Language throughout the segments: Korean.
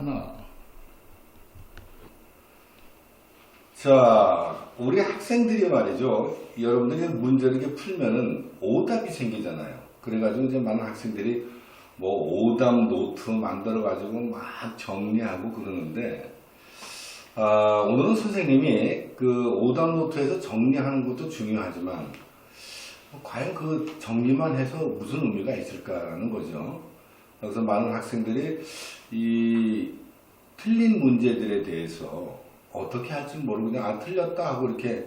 하나. 자, 우리 학생들이 말이죠. 여러분들이 문제를 이렇게 풀면은 오답이 생기잖아요. 그래가지고 이제 많은 학생들이 뭐 오답 노트 만들어가지고 막 정리하고 그러는데, 오늘은 선생님이 그 오답 노트에서 정리하는 것도 중요하지만, 과연 그 정리만 해서 무슨 의미가 있을까라는 거죠. 그래서 많은 학생들이 이 틀린 문제들에 대해서 어떻게 할지 모르고 그냥 틀렸다 하고 이렇게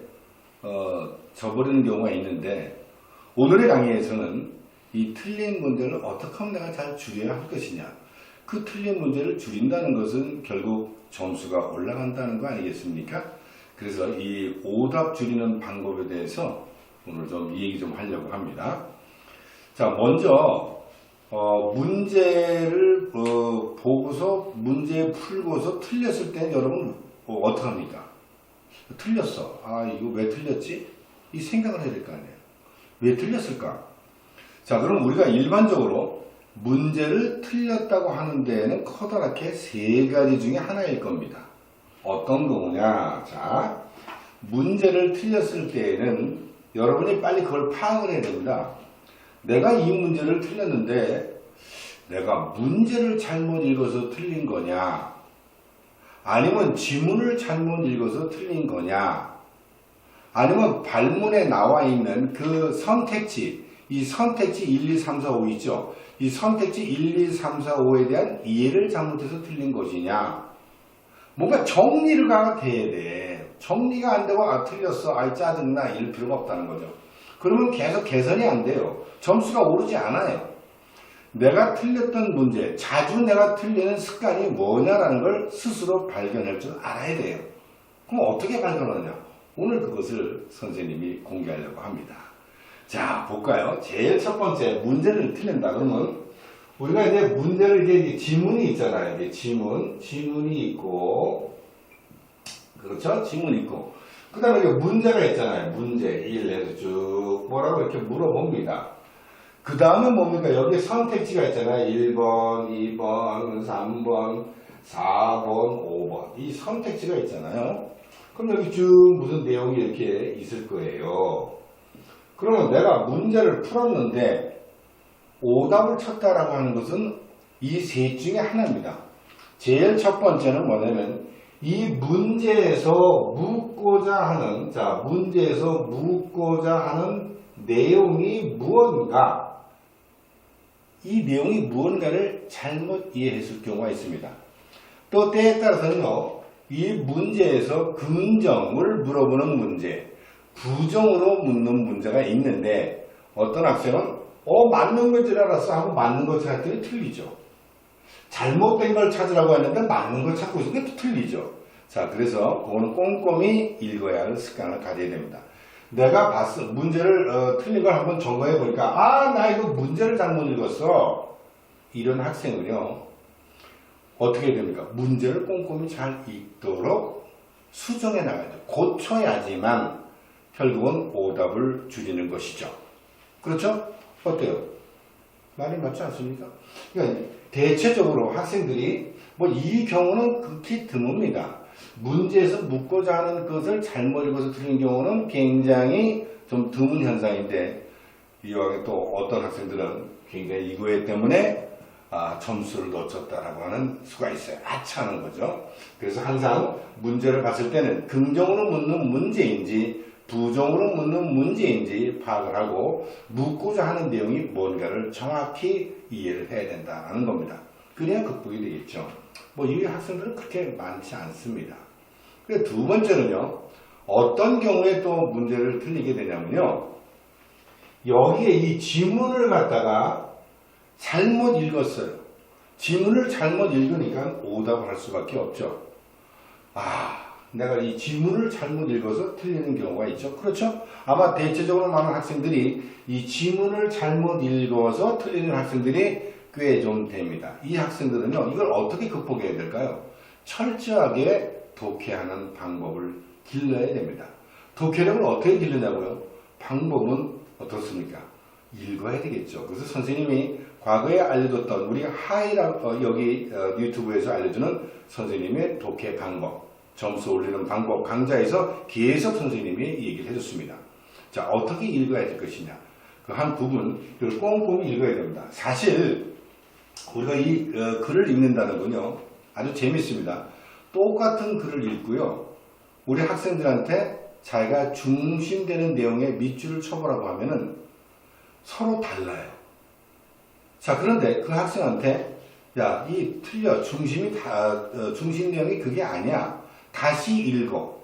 져버리는 경우가 있는데, 오늘의 강의에서는 이 틀린 문제를 어떻게 하면 내가 잘 줄여야 할 것이냐, 그 틀린 문제를 줄인다는 것은 결국 점수가 올라간다는 거 아니겠습니까? 그래서 이 오답 줄이는 방법에 대해서 오늘 좀 이 얘기 좀 하려고 합니다. 자, 먼저 문제를 보고서 문제 풀고서 틀렸을 때 여러분 어떡합니까? 틀렸어. 이거 왜 틀렸지? 이 생각을 해야 될 거 아니에요. 왜 틀렸을까? 자, 그럼 우리가 일반적으로 문제를 틀렸다고 하는 데에는 커다랗게 세 가지 중에 하나일 겁니다. 어떤 경우냐? 자, 문제를 틀렸을 때에는 여러분이 빨리 그걸 파악을 해야 됩니다. 내가 이 문제를 틀렸는데 내가 문제를 잘못 읽어서 틀린 거냐, 아니면 지문을 잘못 읽어서 틀린 거냐, 아니면 발문에 나와 있는 그 선택지, 이 선택지 1, 2, 3, 4, 5 있죠. 이 선택지 1, 2, 3, 4, 5에 대한 이해를 잘못해서 틀린 것이냐. 뭔가 정리가 돼야 돼. 정리가 안 되고 틀렸어, 짜증나, 이럴 필요가 없다는 거죠. 그러면 계속 개선이 안 돼요. 점수가 오르지 않아요. 내가 틀렸던 문제, 자주 내가 틀리는 습관이 뭐냐라는 걸 스스로 발견할 줄 알아야 돼요. 그럼 어떻게 발견하느냐? 오늘 그것을 선생님이 공개하려고 합니다. 자, 볼까요? 제일 첫 번째, 문제를 틀린다 그러면 우리가 이제 문제를 이제 지문이 있잖아요. 이제 지문이 있고, 그렇죠? 지문이 있고, 그 다음에 문제가 있잖아요. 문제 1 해서 쭉 뭐라고 이렇게 물어봅니다. 그 다음에 뭡니까? 여기 선택지가 있잖아요. 1번, 2번, 3번, 4번, 5번. 이 선택지가 있잖아요. 그럼 여기 쭉 무슨 내용이 이렇게 있을 거예요. 그러면 내가 문제를 풀었는데 오답을 쳤다라고 하는 것은 이 셋 중에 하나입니다. 제일 첫 번째는 뭐냐면 이 문제에서 묻고자 하는, 자, 문제에서 묻고자 하는 내용이 무언가, 이 내용이 무언가를 잘못 이해했을 경우가 있습니다. 또 때에 따라서는요, 이 문제에서 긍정을 물어보는 문제, 부정으로 묻는 문제가 있는데, 어떤 학생은 맞는 걸 줄 알았어 하고 맞는 걸 찾았더니 틀리죠. 잘못된 걸 찾으라고 했는데 맞는 걸 찾고 있으니까 또 틀리죠. 자, 그래서 그거는 꼼꼼히 읽어야 할 습관을 가져야 됩니다. 내가 문제를 틀린 걸 한번 점검해 보니까 나 이거 문제를 잘못 읽었어. 이런 학생은요, 어떻게 해야 됩니까? 문제를 꼼꼼히 잘 읽도록 수정해 나가야죠. 고쳐야지만 결국은 오답을 줄이는 것이죠. 그렇죠? 어때요? 말이 맞지 않습니까? 그러니까 대체적으로 학생들이 이 경우는 극히 드뭅니다. 문제에서 묻고자 하는 것을 잘못 읽어서 틀린 경우는 굉장히 좀 드문 현상인데, 이와 또 어떤 학생들은 굉장히 이거에 때문에 점수를 놓쳤다라고 하는 수가 있어요. 아차하는 거죠. 그래서 항상 문제를 봤을 때는 긍정으로 묻는 문제인지 부정으로 묻는 문제인지 파악을 하고 묻고자 하는 내용이 뭔가를 정확히 이해를 해야 된다는 겁니다. 그래야 극복이 되겠죠. 이 학생들은 그렇게 많지 않습니다. 그리고 두 번째는요, 어떤 경우에 또 문제를 틀리게 되냐면요, 여기에 이 지문을 갖다가 잘못 읽었어요. 지문을 잘못 읽으니까 오답을 할 수밖에 없죠. 내가 이 지문을 잘못 읽어서 틀리는 경우가 있죠. 그렇죠? 아마 대체적으로 많은 학생들이 이 지문을 잘못 읽어서 틀리는 학생들이 꽤 좀 됩니다. 이 학생들은요, 이걸 어떻게 극복해야 될까요? 철저하게 독해하는 방법을 길러야 됩니다. 독해력을 어떻게 길르냐고요? 방법은 어떻습니까? 읽어야 되겠죠. 그래서 선생님이 과거에 알려줬던 우리 여기 유튜브에서 알려주는 선생님의 독해 방법, 점수 올리는 방법 강좌에서 계속 선생님이 얘기를 해줬습니다. 자, 어떻게 읽어야 될 것이냐. 그 한 부분을 꼼꼼히 읽어야 됩니다. 사실 우리가 이 글을 읽는다는 건요, 아주 재밌습니다. 똑같은 글을 읽고요, 우리 학생들한테 자기가 중심되는 내용의 밑줄을 쳐보라고 하면은 서로 달라요. 자, 그런데 그 학생한테 야, 이 틀려. 중심 내용이 그게 아니야. 다시 읽어.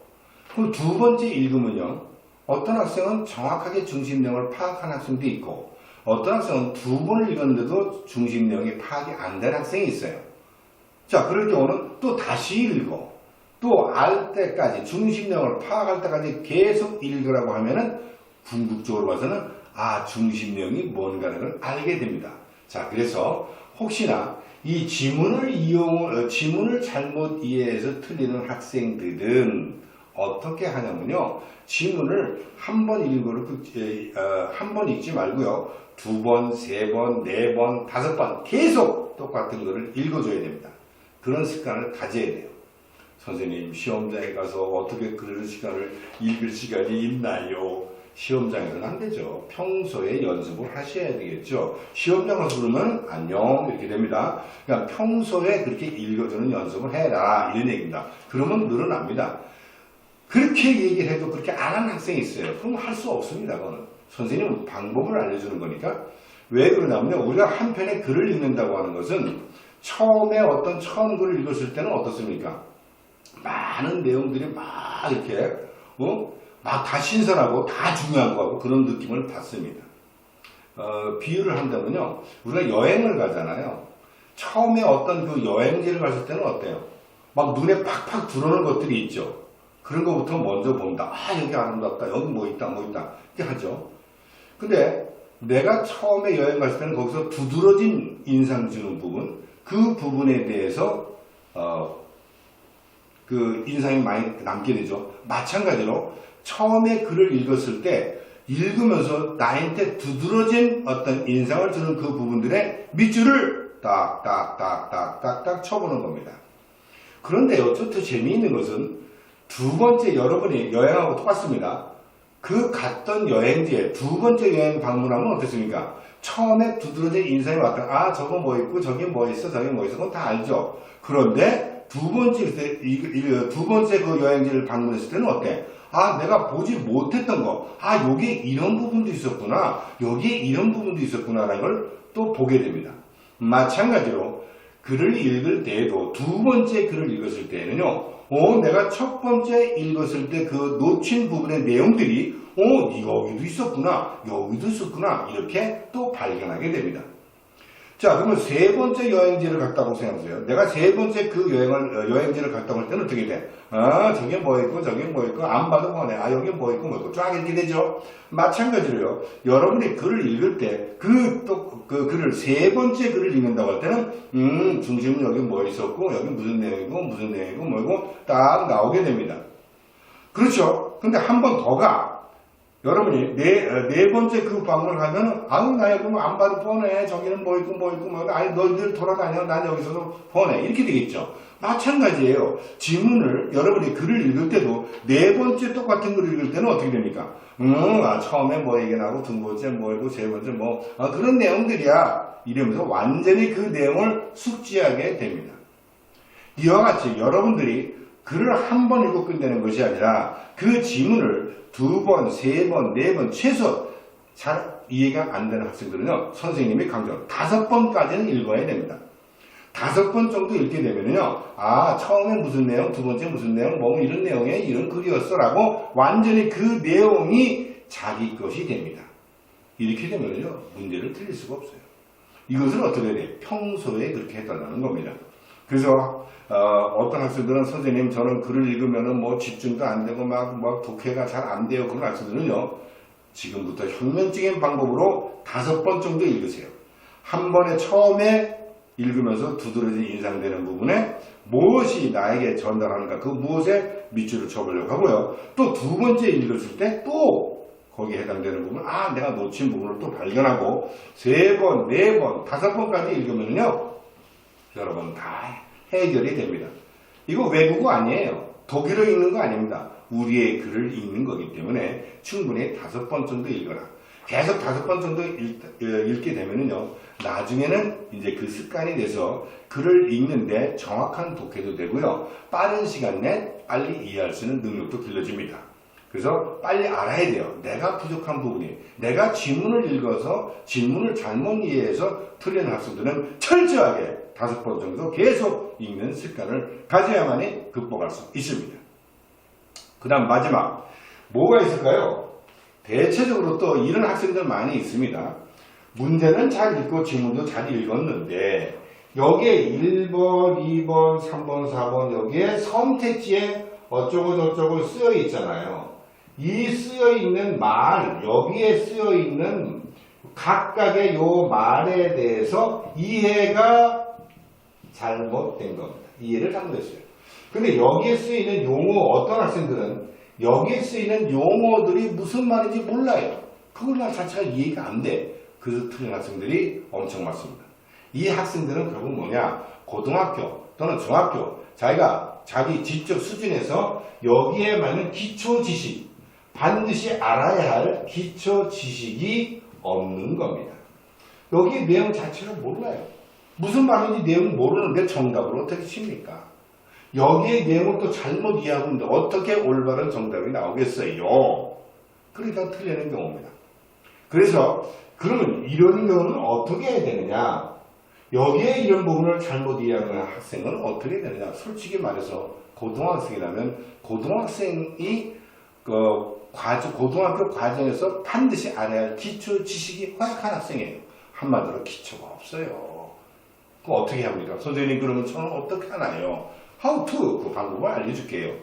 그럼 두 번째 읽으면요, 어떤 학생은 정확하게 중심 내용을 파악한 학생도 있고, 어떤 학생은 두 번을 읽었는데도 중심 내용이 파악이 안 된 학생이 있어요. 자, 그럴 경우는 또 다시 읽어. 또 알 때까지, 중심 내용을 파악할 때까지 계속 읽으라고 하면은 궁극적으로 봐서는 중심 내용이 뭔가를 걸 알게 됩니다. 자, 그래서 혹시나 이 지문을 잘못 이해해서 틀리는 학생들은 어떻게 하냐면요, 지문을 한 번 읽지 말고요, 두 번, 세 번, 네 번, 다섯 번 계속 똑같은 거를 읽어줘야 됩니다. 그런 습관을 가져야 돼요. 선생님, 시험장에 가서 어떻게 읽을 시간이 있나요? 시험장에서는 안 되죠. 평소에 연습을 하셔야 되겠죠. 시험장 가서 그러면 안녕 이렇게 됩니다. 그러니까 평소에 그렇게 읽어주는 연습을 해라 이런 얘기입니다. 그러면 늘어납니다. 그렇게 얘기를 해도 그렇게 안 하는 학생이 있어요. 그럼 할 수 없습니다. 그거는 선생님은 방법을 알려주는 거니까. 왜 그러냐면요, 우리가 한 편의 글을 읽는다고 하는 것은 처음에 처음 글을 읽었을 때는 어떻습니까? 많은 내용들이 막 이렇게 막 다 신선하고 다 중요한 거하고 그런 느낌을 받습니다. 비유를 한다면요, 우리가 여행을 가잖아요. 처음에 어떤 그 여행지를 갔을 때는 어때요? 막 눈에 팍팍 들어오는 것들이 있죠. 그런 것부터 먼저 본다. 여기 아름답다. 여기 뭐 있다. 이렇게 하죠. 근데 내가 처음에 여행 갔을 때는 거기서 두드러진 인상 주는 부분, 그 부분에 대해서 그 인상이 많이 남게 되죠. 마찬가지로 처음에 글을 읽었을 때 읽으면서 나한테 두드러진 어떤 인상을 주는 그 부분들의 밑줄을 딱딱딱딱딱딱 쳐보는 겁니다. 그런데요, 더 재미있는 것은 두 번째 여러분이 여행하고 똑같습니다. 그 갔던 여행지에 두 번째 여행 방문하면 어떻습니까? 처음에 두드러진 인상이 왔다. 저거 뭐 있고 저기 뭐 있어 저기 뭐 있어 그건 다 알죠. 그런데 두 번째 그 여행지를 방문했을 때는 어때? 내가 보지 못했던 거, 여기에 이런 부분도 있었구나, 여기에 이런 부분도 있었구나라는 걸 또 보게 됩니다. 마찬가지로 글을 읽을 때에도 두 번째 글을 읽었을 때에는요, 내가 첫 번째 읽었을 때 그 놓친 부분의 내용들이 여기도 있었구나, 여기도 있었구나, 이렇게 또 발견하게 됩니다. 자, 그러면 세 번째 여행지를 갔다고 생각하세요. 내가 세 번째 그 여행지를 갔다고 할 때는 어떻게 돼? 저게 뭐 있고, 저게 뭐 있고, 안 봐도 뻔해. 여기 뭐 있고, 뭐 있고, 쫙 이렇게 되죠? 마찬가지로요, 여러분이 글을 읽을 때, 그 글을, 세 번째 글을 읽는다고 할 때는, 중심은 여기 뭐 있었고, 여기 무슨 내용이고, 뭐고, 딱 나오게 됩니다. 그렇죠? 근데 한 번 더 가. 여러분이 네 번째 그 방문을 가면 나 여기 뭐 안 봐도 뻔해. 저기는 뭐 있고 너희들 돌아다녀. 난 여기서도 뻔해. 이렇게 되겠죠. 마찬가지예요. 지문을 여러분이 글을 읽을 때도 네 번째 똑같은 글을 읽을 때는 어떻게 됩니까? 처음에 뭐 얘기 나고 두 번째 뭐고 세 번째 그런 내용들이야. 이러면서 완전히 그 내용을 숙지하게 됩니다. 이와 같이 여러분들이 글을 한 번 읽고 끝내는 것이 아니라 그 지문을 두 번, 세 번, 네 번, 최소 잘 이해가 안 되는 학생들은요, 선생님이 강조, 5번까지는 읽어야 됩니다. 5번 정도 읽게 되면요, 처음에 무슨 내용, 두 번째 무슨 내용, 이런 내용의 이런 글이었어 라고 완전히 그 내용이 자기 것이 됩니다. 이렇게 되면요, 문제를 틀릴 수가 없어요. 이것을 어떻게 해야 돼요? 평소에 그렇게 해달라는 겁니다. 그래서 어떤 학생들은 선생님 저는 글을 읽으면은 집중도 안 되고 막 독해가 잘 안 돼요. 그런 학생들은요, 지금부터 혁명적인 방법으로 5번 정도 읽으세요. 한 번에 처음에 읽으면서 두드러진 인상되는 부분에 무엇이 나에게 전달하는가, 그 무엇에 밑줄을 쳐보려고 하고요. 또 두 번째 읽었을 때 또 거기에 해당되는 부분, 내가 놓친 부분을 또 발견하고 3번, 4번, 5번까지 읽으면요, 여러분 다 해결이 됩니다. 이거 외국어 아니에요. 독일어 읽는 거 아닙니다. 우리의 글을 읽는 거기 때문에 충분히 5번 정도 읽어라. 계속 5번 정도 읽게 되면요, 나중에는 이제 그 습관이 돼서 글을 읽는데 정확한 독해도 되고요, 빠른 시간 내 빨리 이해할 수 있는 능력도 길러집니다. 그래서 빨리 알아야 돼요. 내가 부족한 부분이, 내가 지문을 읽어서 지문을 잘못 이해해서 틀린 학생들은 철저하게 5번 정도 계속 읽는 습관을 가져야만이 극복할 수 있습니다. 그 다음 마지막 뭐가 있을까요? 대체적으로 또 이런 학생들 많이 있습니다. 문제는 잘 읽고 지문도 잘 읽었는데 여기에 1번, 2번, 3번, 4번 여기에 선택지에 어쩌고 저쩌고 쓰여 있잖아요. 이 쓰여 있는 말, 여기에 쓰여 있는 각각의 요 말에 대해서 이해가 잘못된 겁니다. 이해를 잘못했어요. 근데 여기에 쓰이는 용어, 어떤 학생들은 여기에 쓰이는 용어들이 무슨 말인지 몰라요. 그걸 자체가 이해가 안 돼. 그래서 틀린 학생들이 엄청 많습니다. 이 학생들은 결국 뭐냐, 고등학교 또는 중학교 자기가 자기 지적 수준에서 여기에 맞는 기초 지식, 반드시 알아야 할 기초 지식이 없는 겁니다. 여기 내용 자체를 몰라요. 무슨 말인지 내용 모르는데 정답을 어떻게 칩니까? 여기에 내용을 또 잘못 이해하고 있는데 어떻게 올바른 정답이 나오겠어요? 그러니까 틀리는 경우입니다. 그래서 그러면 이런 경우는 어떻게 해야 되느냐? 여기에 이런 부분을 잘못 이해하는 학생은 어떻게 되느냐? 솔직히 말해서 고등학생이라면 고등학생이 고등학교 과정에서 반드시 알아야 할 기초 지식이 허락한 학생이에요. 한마디로 기초가 없어요. 그거 어떻게 합니까? 선생님 그러면 저는 어떻게 하나요? How to 그 방법을 알려줄게요.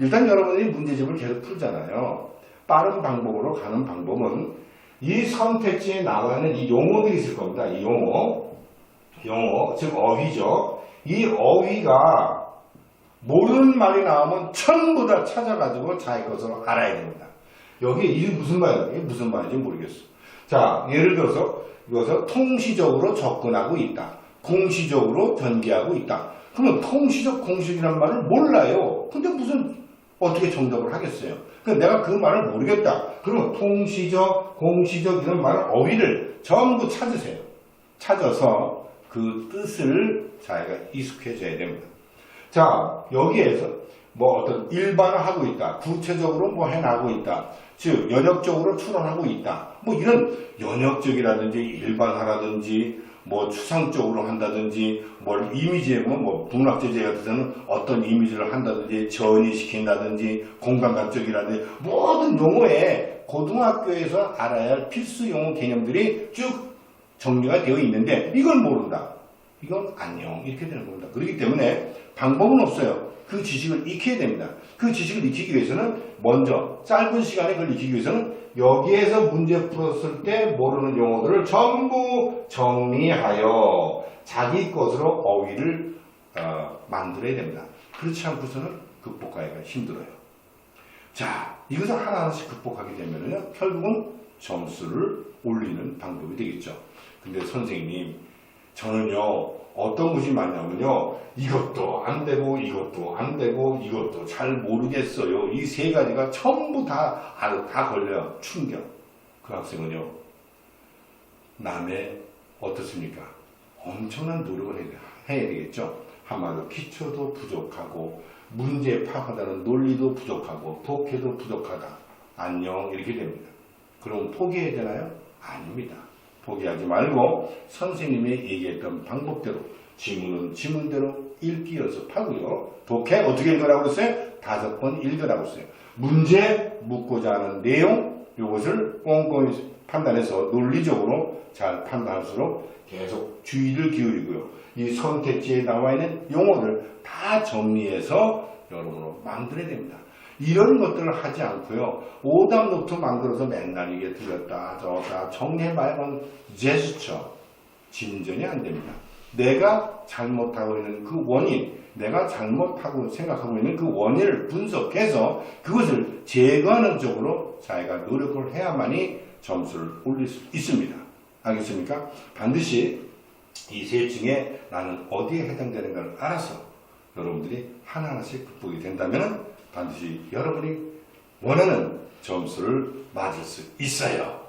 일단 여러분이 문제집을 계속 풀잖아요. 빠른 방법으로 가는 방법은 이 선택지에 나와 있는 이 용어들이 있을 겁니다. 이 용어, 즉 어휘죠. 이 어휘가 모르는 말이 나오면 전부 다 찾아가지고 자기 것으로 알아야 됩니다. 여기 이게 무슨 말이에요? 이게 무슨 말인지 모르겠어. 자, 예를 들어서 이것을 통시적으로 접근하고 있다. 공시적으로 전개하고 있다. 그러면 통시적, 공시적이라는 말을 몰라요. 근데 어떻게 정답을 하겠어요? 그러니까 내가 그 말을 모르겠다. 그러면 통시적, 공시적 이런 말을 어휘를 전부 찾으세요. 찾아서 그 뜻을 자기가 익숙해져야 됩니다. 자, 여기에서 어떤 일반을 하고 있다. 구체적으로 해나가고 있다. 즉, 연역적으로 추론하고 있다. 이런 연역적이라든지 일반화라든지 추상적으로 한다든지 이미지에 문학재제 같은 데는 어떤 이미지를 한다든지 전이시킨다든지 공간감적이라든지 모든 용어에 고등학교에서 알아야 할 필수 용어 개념들이 쭉 정리가 되어 있는데 이걸 모른다. 이건 안녕 이렇게 되는 겁니다. 그렇기 때문에 방법은 없어요. 그 지식을 익혀야 됩니다. 그 지식을 익히기 위해서는 먼저 짧은 시간에 그걸 익히기 위해서는 여기에서 문제 풀었을 때 모르는 용어들을 전부 정리하여 자기 것으로 어휘를 만들어야 됩니다. 그렇지 않고서는 극복하기가 힘들어요. 자, 이것을 하나하나씩 극복하게 되면요, 결국은 점수를 올리는 방법이 되겠죠. 근데 선생님, 저는요, 어떤 것이 많냐면요, 이것도 안 되고, 이것도 안 되고, 이것도 잘 모르겠어요. 이 3가지가 전부 다 걸려요. 충격. 그 학생은요, 남의 어떻습니까? 엄청난 노력을 해야 되겠죠. 한마디로 기초도 부족하고, 문제 파악하다는 논리도 부족하고, 독해도 부족하다. 안녕, 이렇게 됩니다. 그럼 포기해야 되나요? 아닙니다. 포기하지 말고 선생님이 얘기했던 방법대로 지문은 지문대로 읽기 연습하고요. 독해 어떻게 읽으라고 했어요? 5번 읽으라고 했어요. 문제 묻고자 하는 내용 이것을 꼼꼼히 판단해서 논리적으로 잘 판단할수록 계속 주의를 기울이고요. 이 선택지에 나와 있는 용어를 다 정리해서 여러분으로 만들어야 됩니다. 이런 것들을 하지 않고요. 오답 노트 만들어서 맨날 이게 들렸다 저다 정리해봐야만 제스처 진전이 안 됩니다. 내가 잘못하고 있는 그 원인, 내가 잘못하고 생각하고 있는 그 원인을 분석해서 그것을 제거하는 쪽으로 자기가 노력을 해야만이 점수를 올릴 수 있습니다. 알겠습니까? 반드시 이 셋 중에 나는 어디에 해당되는가를 알아서 여러분들이 하나하나씩 극복이 된다면 반드시 여러분이 원하는 점수를 맞을 수 있어요.